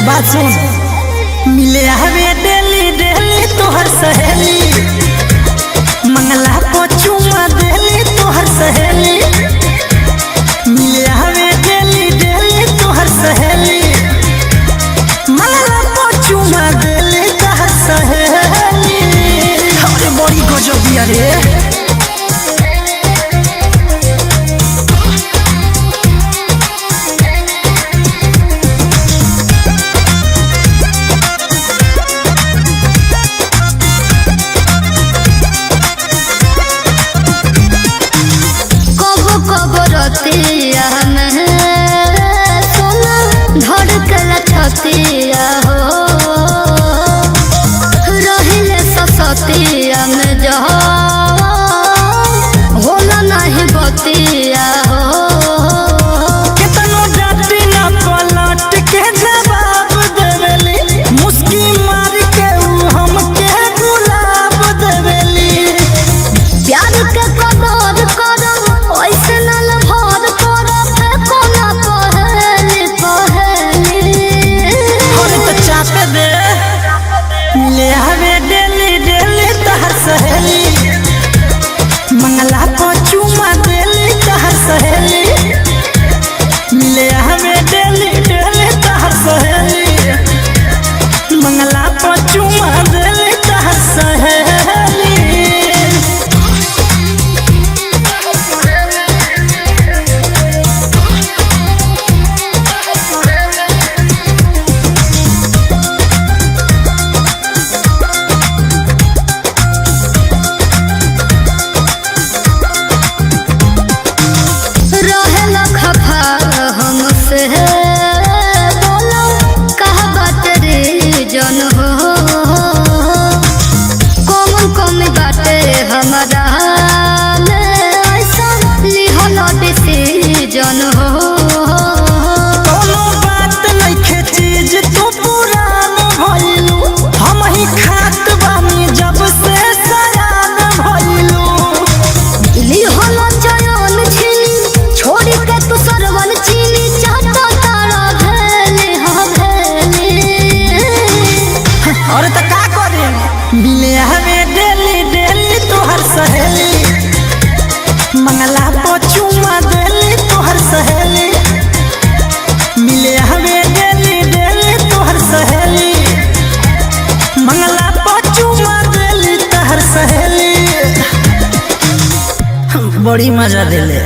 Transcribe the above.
बात सुन, मिले हवे डेली डेली तोहर सहेली, मंगला को चुमा देली तोहर सहेली। मिले हवे डेली डेली तोहर सहेली, मंगला को चुमा देली तोहर सहेली। अरे बड़ी गजब बिया रे। छतिया हो रहिले ससतिया में जो होला नहीं बतिया हो। कितनो डांटी ना पलट के जवाब देवेली, मुस्की मार के ऊ हमके गुलाब देवेली। प्यार के कदर करो ओइसे नल भर करो फेको ना पहली चापे दे। मिले हवे डेली डेली तहर सहेली, मंगला को चुमा देली तहर सहेली। मिले हवे डेली डेली तहर सहेली, मंगला को चुमा देली तहर सहेली। जन हो कोनो बात नहीं खे चीज तू पुरान भइलू, हम ही खात बानी जब से सयान भइलू। लिहलो चयन छिनी छोड़ी के तू सरवन चीनी चाहता तारा भेली हाँ भेली। और त का करे, मिले हवे डेली डेली तोहर सहेली, मंगला को चुमा देली तोहर सहेली। मिले हवे डेली डेली तोहर सहेली, मंगला को चुमा देली तोहर सहेली। बड़ी मजा देले।